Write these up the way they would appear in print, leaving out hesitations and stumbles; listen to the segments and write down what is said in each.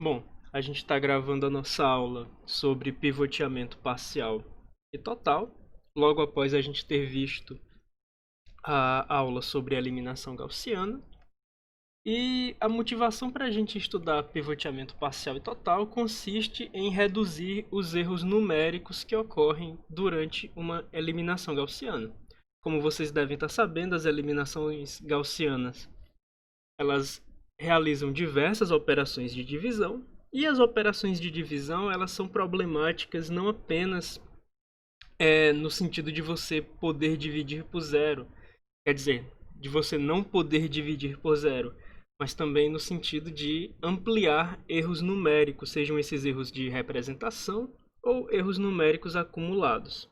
Bom, a gente está gravando a nossa aula sobre pivoteamento parcial e total, logo após a gente ter visto a aula sobre eliminação gaussiana. E a motivação para a gente estudar pivoteamento parcial e total consiste em reduzir os erros numéricos que ocorrem durante uma eliminação gaussiana. Como vocês devem estar sabendo, as eliminações gaussianas elas realizam diversas operações de divisão, e as operações de divisão elas são problemáticas não apenas no sentido de você poder dividir por zero, quer dizer, de você não poder dividir por zero, mas também no sentido de ampliar erros numéricos, sejam esses erros de representação ou erros numéricos acumulados.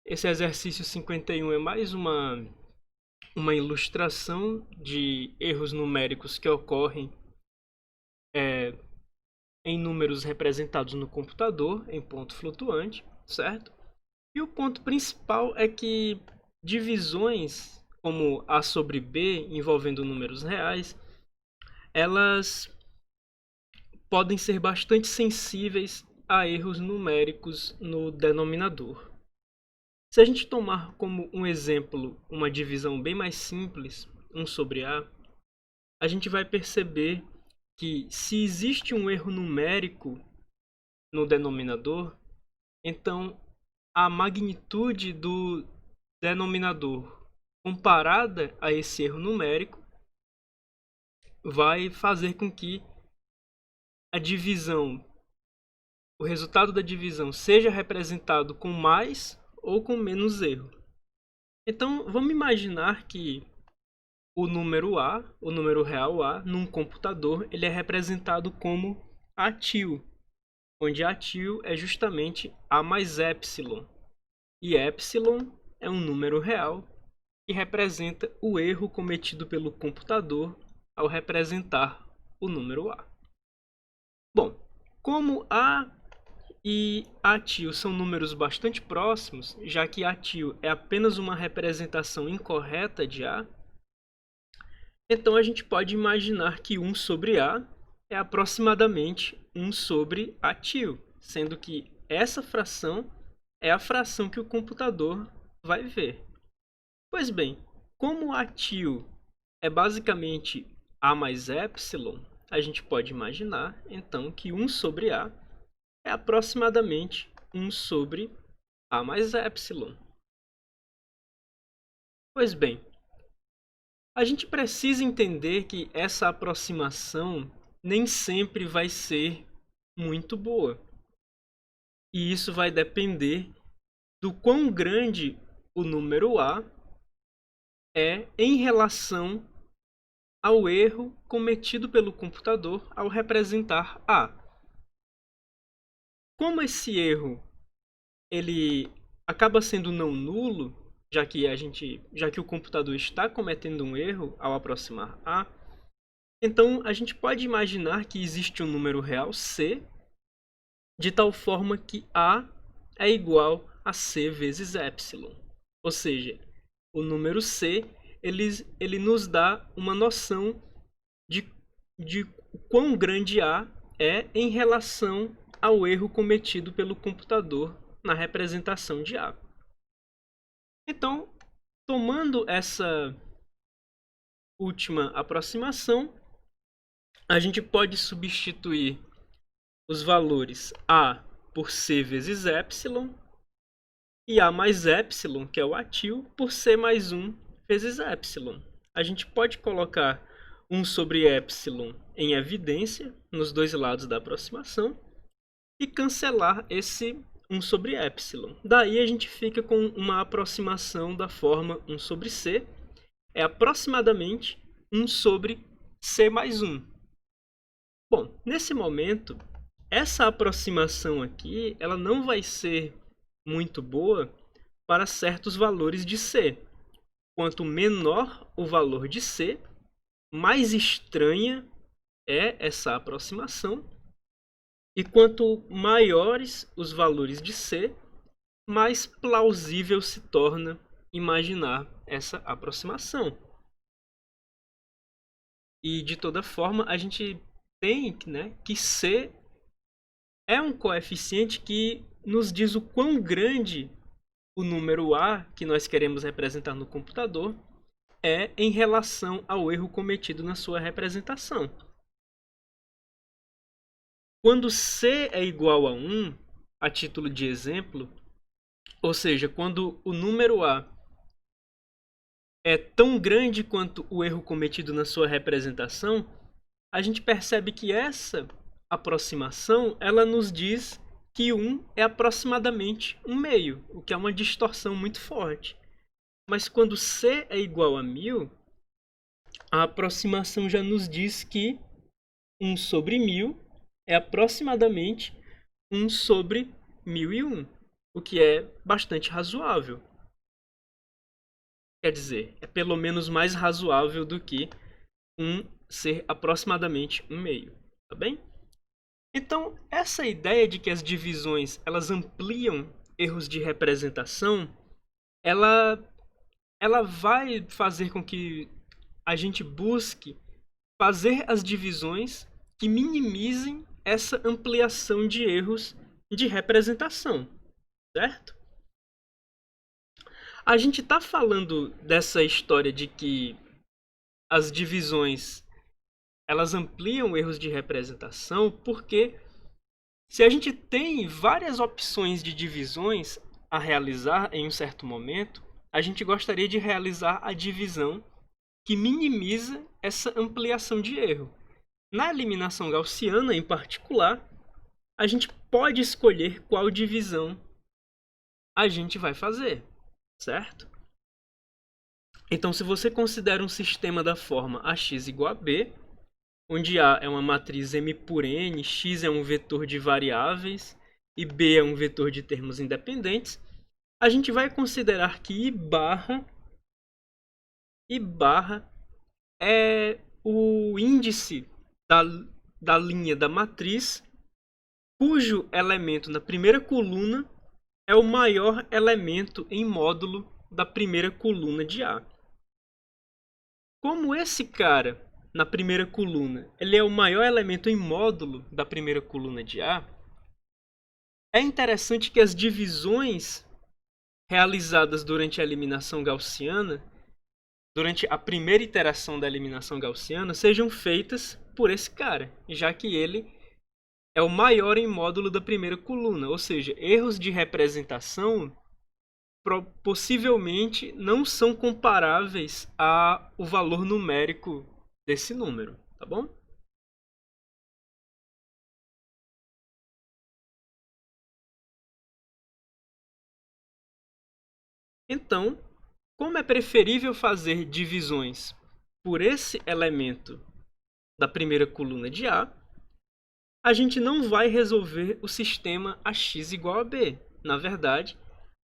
Esse exercício 51 é mais uma ilustração de erros numéricos que ocorrem em números representados no computador, em ponto flutuante, certo? E o ponto principal é que divisões como A sobre B, envolvendo números reais, elas podem ser bastante sensíveis a erros numéricos no denominador. Se a gente tomar como um exemplo uma divisão bem mais simples, 1 sobre a gente vai perceber que se existe um erro numérico no denominador, então a magnitude do denominador comparada a esse erro numérico vai fazer com que a divisão, o resultado da divisão seja representado com mais ou com menos erro. Então vamos imaginar que o número A, o número real A, num computador, ele é representado como ATIL, onde ATIL é justamente A mais epsilon. E epsilon é um número real que representa o erro cometido pelo computador ao representar o número A. Bom, como A e ATIL são números bastante próximos, já que ATIL é apenas uma representação incorreta de A, então a gente pode imaginar que 1 sobre A é aproximadamente 1 sobre ATIL, sendo que essa fração é a fração que o computador vai ver. Pois bem, como ATIL é basicamente A mais epsilon, a gente pode imaginar então que 1 sobre A é aproximadamente 1 sobre A mais epsilon. Pois bem, a gente precisa entender que essa aproximação nem sempre vai ser muito boa. E isso vai depender do quão grande o número A é em relação ao erro cometido pelo computador ao representar A. Como esse erro ele acaba sendo não nulo, já que o computador está cometendo um erro ao aproximar A, então a gente pode imaginar que existe um número real C, de tal forma que A é igual a C vezes epsilon. Ou seja, o número C ele nos dá uma noção de quão grande A é em relação ao erro cometido pelo computador na representação de A. Então, tomando essa última aproximação, a gente pode substituir os valores A por C vezes epsilon e A mais epsilon, que é o ATIL, por C mais 1 vezes epsilon. A gente pode colocar 1 sobre epsilon em evidência nos dois lados da aproximação e cancelar esse 1 sobre epsilon. Daí a gente fica com uma aproximação da forma 1 sobre C, é aproximadamente 1 sobre C mais 1. Bom, nesse momento, essa aproximação aqui ela não vai ser muito boa para certos valores de C. Quanto menor o valor de C, mais estranha é essa aproximação. E quanto maiores os valores de C, mais plausível se torna imaginar essa aproximação. E de toda forma, a gente tem, né, que C é um coeficiente que nos diz o quão grande o número A que nós queremos representar no computador é em relação ao erro cometido na sua representação. Quando C é igual a 1, a título de exemplo, ou seja, quando o número A é tão grande quanto o erro cometido na sua representação, a gente percebe que essa aproximação ela nos diz que 1 é aproximadamente um meio, o que é uma distorção muito forte. Mas quando C é igual a 1000, a aproximação já nos diz que 1 sobre 1000 é aproximadamente 1 sobre 1001, o que é bastante razoável. Quer dizer, é pelo menos mais razoável do que 1 ser aproximadamente um meio, tá bem? Então, essa ideia de que as divisões elas ampliam erros de representação, ela, ela vai fazer com que a gente busque fazer as divisões que minimizem essa ampliação de erros de representação, certo? A gente está falando dessa história de que as divisões elas ampliam erros de representação porque se a gente tem várias opções de divisões a realizar em um certo momento, a gente gostaria de realizar a divisão que minimiza essa ampliação de erro. Na eliminação gaussiana, em particular, a gente pode escolher qual divisão a gente vai fazer, certo? Então, se você considera um sistema da forma ax igual a b, onde A é uma matriz M por N, X é um vetor de variáveis e B é um vetor de termos independentes, a gente vai considerar que I barra é o índice da linha da matriz, cujo elemento na primeira coluna é o maior elemento em módulo da primeira coluna de A. Como esse cara na primeira coluna, ele é o maior elemento em módulo da primeira coluna de A, é interessante que as divisões realizadas durante a eliminação gaussiana, durante a primeira iteração da eliminação gaussiana, sejam feitas por esse cara, já que ele é o maior em módulo da primeira coluna, ou seja, erros de representação possivelmente não são comparáveis ao valor numérico desse número, tá bom? Então, como é preferível fazer divisões por esse elemento da primeira coluna de A gente não vai resolver o sistema AX igual a B. Na verdade,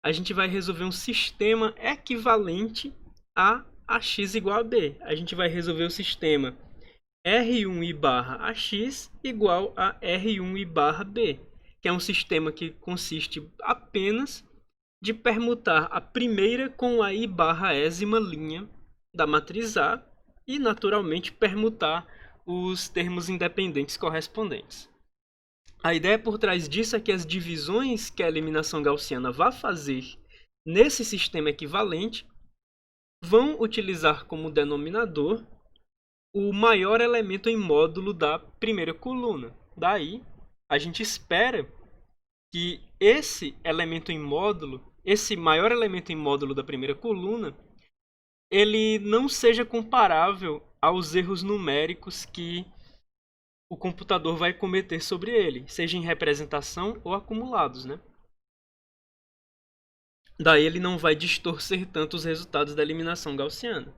a gente vai resolver um sistema equivalente a AX igual a B. A gente vai resolver o sistema R1i barra AX igual a R1i barra B, que é um sistema que consiste apenas de permutar a primeira com a i barra ésima linha da matriz A e, naturalmente, permutar os termos independentes correspondentes. A ideia por trás disso é que as divisões que a eliminação gaussiana vai fazer nesse sistema equivalente vão utilizar como denominador o maior elemento em módulo da primeira coluna. Daí, a gente espera que esse elemento em módulo, esse maior elemento em módulo da primeira coluna, ele não seja comparável aos erros numéricos que o computador vai cometer sobre ele, seja em representação ou acumulados, né? Daí ele não vai distorcer tanto os resultados da eliminação gaussiana.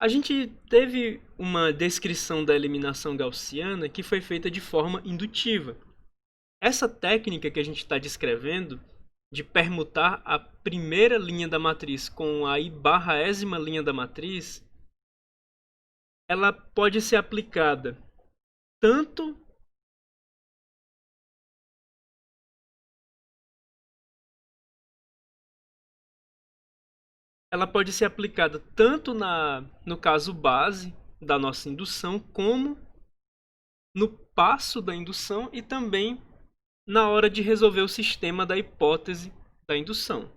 A gente teve uma descrição da eliminação gaussiana que foi feita de forma indutiva. Essa técnica que a gente está descrevendo, de permutar a primeira linha da matriz com a i barra ésima linha da matriz, ela pode ser aplicada tanto ela pode ser aplicada tanto no caso base da nossa indução, como no passo da indução e também na hora de resolver o sistema da hipótese da indução.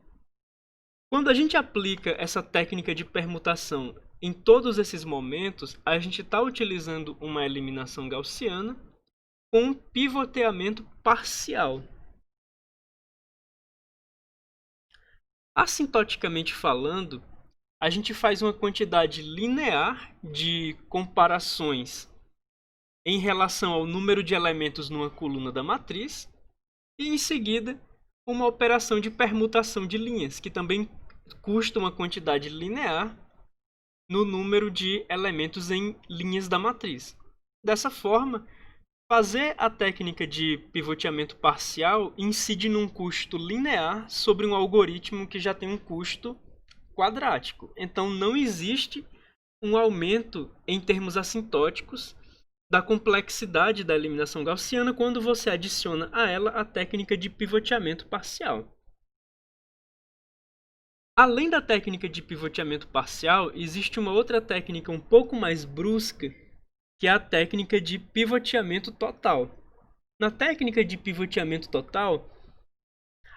Quando a gente aplica essa técnica de permutação em todos esses momentos, a gente está utilizando uma eliminação gaussiana com pivoteamento parcial. Assintoticamente falando, a gente faz uma quantidade linear de comparações em relação ao número de elementos numa coluna da matriz e, em seguida, uma operação de permutação de linhas, que também custa uma quantidade linear no número de elementos em linhas da matriz. Dessa forma, fazer a técnica de pivoteamento parcial incide num custo linear sobre um algoritmo que já tem um custo quadrático. Então, não existe um aumento em termos assintóticos da complexidade da eliminação gaussiana quando você adiciona a ela a técnica de pivoteamento parcial. Além da técnica de pivoteamento parcial, existe uma outra técnica um pouco mais brusca, que é a técnica de pivoteamento total. Na técnica de pivoteamento total,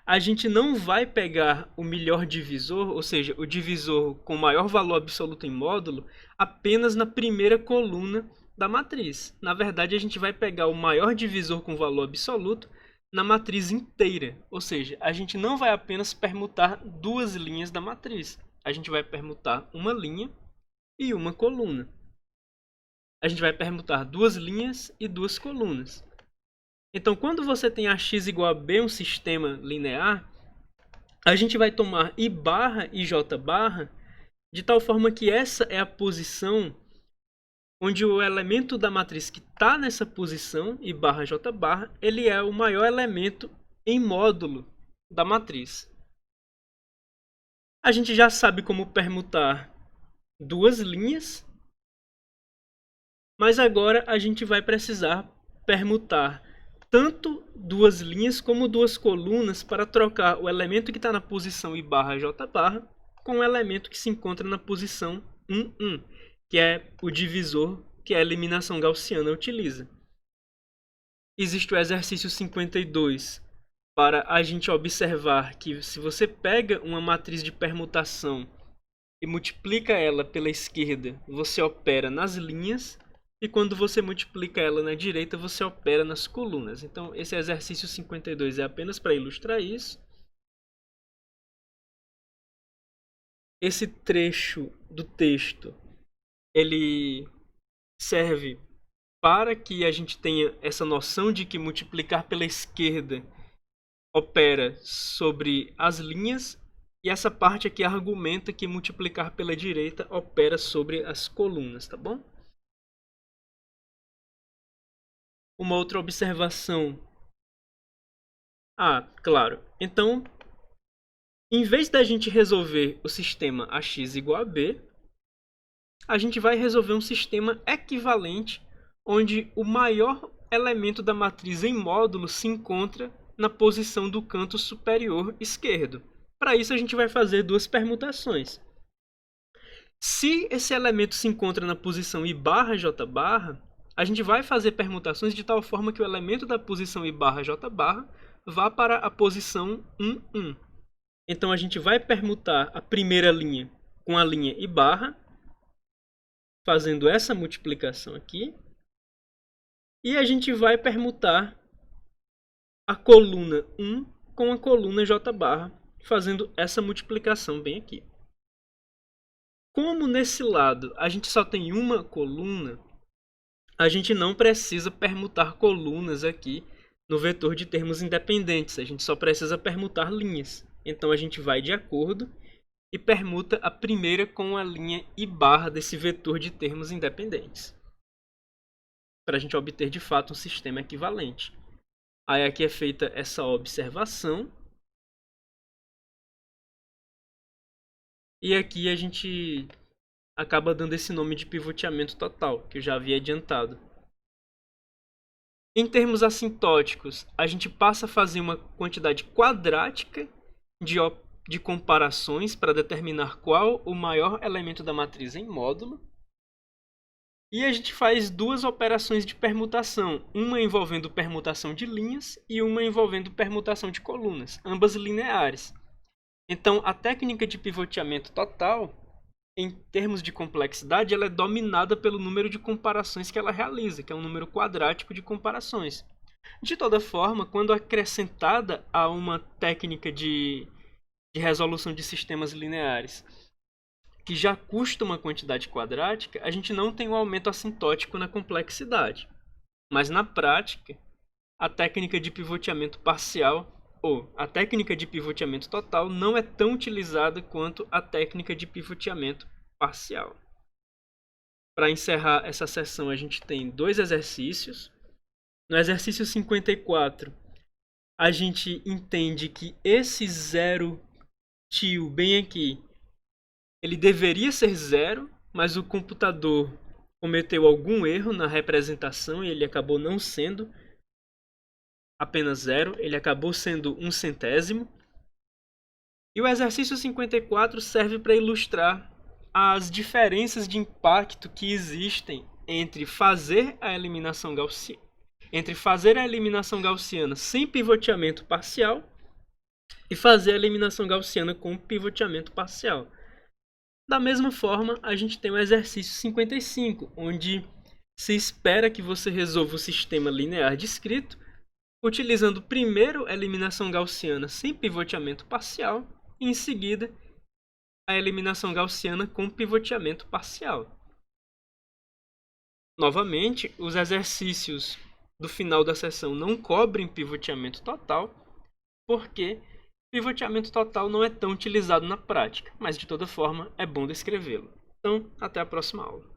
a gente não vai pegar o melhor divisor, ou seja, o divisor com maior valor absoluto em módulo, apenas na primeira coluna da matriz. Na verdade, a gente vai pegar o maior divisor com valor absoluto na matriz inteira. Ou seja, a gente não vai apenas permutar duas linhas da matriz. A gente vai permutar uma linha e uma coluna. A gente vai permutar duas linhas e duas colunas. Então, quando você tem AX igual a B, um sistema linear, a gente vai tomar I barra e J barra de tal forma que essa é a posição onde o elemento da matriz que está nessa posição, I barra J barra, ele é o maior elemento em módulo da matriz. A gente já sabe como permutar duas linhas, mas agora a gente vai precisar permutar tanto duas linhas como duas colunas para trocar o elemento que está na posição I barra J barra com o elemento que se encontra na posição 1, 1, que é o divisor que a eliminação gaussiana utiliza. Existe o exercício 52 para a gente observar que se você pega uma matriz de permutação e multiplica ela pela esquerda, você opera nas linhas, e quando você multiplica ela na direita, você opera nas colunas. Então, esse exercício 52 é apenas para ilustrar isso. Esse trecho do texto, ele serve para que a gente tenha essa noção de que multiplicar pela esquerda opera sobre as linhas, e essa parte aqui argumenta que multiplicar pela direita opera sobre as colunas, tá bom? Uma outra observação. Claro. Então, em vez da gente resolver o sistema AX igual a B, a gente vai resolver um sistema equivalente, onde o maior elemento da matriz em módulo se encontra na posição do canto superior esquerdo. Para isso, a gente vai fazer duas permutações. Se esse elemento se encontra na posição I barra J barra, a gente vai fazer permutações de tal forma que o elemento da posição I barra J barra vá para a posição 1, 1. Então, a gente vai permutar a primeira linha com a linha I barra, fazendo essa multiplicação aqui. E a gente vai permutar a coluna 1 com a coluna J barra, fazendo essa multiplicação bem aqui. Como nesse lado a gente só tem uma coluna, a gente não precisa permutar colunas aqui no vetor de termos independentes. A gente só precisa permutar linhas. Então a gente vai de acordo e permuta a primeira com a linha I barra desse vetor de termos independentes, para a gente obter de fato um sistema equivalente. Aí aqui é feita essa observação. E aqui a gente acaba dando esse nome de pivoteamento total, que eu já havia adiantado. Em termos assintóticos, a gente passa a fazer uma quantidade quadrática de comparações para determinar qual o maior elemento da matriz em módulo. E a gente faz duas operações de permutação, uma envolvendo permutação de linhas e uma envolvendo permutação de colunas, ambas lineares. Então, a técnica de pivoteamento total, em termos de complexidade, ela é dominada pelo número de comparações que ela realiza, que é um número quadrático de comparações. De toda forma, quando acrescentada a uma técnica de resolução de sistemas lineares, que já custa uma quantidade quadrática, a gente não tem um aumento assintótico na complexidade. Mas na prática, a técnica de pivoteamento parcial ou a técnica de pivoteamento total não é tão utilizada quanto a técnica de pivoteamento parcial. Para encerrar essa sessão, a gente tem dois exercícios. No exercício 54, a gente entende que esse zero tio bem aqui, ele deveria ser zero, mas o computador cometeu algum erro na representação e ele acabou não sendo apenas zero, ele acabou sendo 1/100. E o exercício 54 serve para ilustrar as diferenças de impacto que existem entre fazer a eliminação gaussiana sem pivoteamento parcial e fazer a eliminação gaussiana com pivoteamento parcial. Da mesma forma, a gente tem o exercício 55, onde se espera que você resolva o sistema linear descrito, utilizando primeiro a eliminação gaussiana sem pivoteamento parcial e, em seguida, a eliminação gaussiana com pivoteamento parcial. Novamente, os exercícios do final da sessão não cobrem pivoteamento total, porque pivoteamento total não é tão utilizado na prática, mas de toda forma é bom descrevê-lo. Então, até a próxima aula.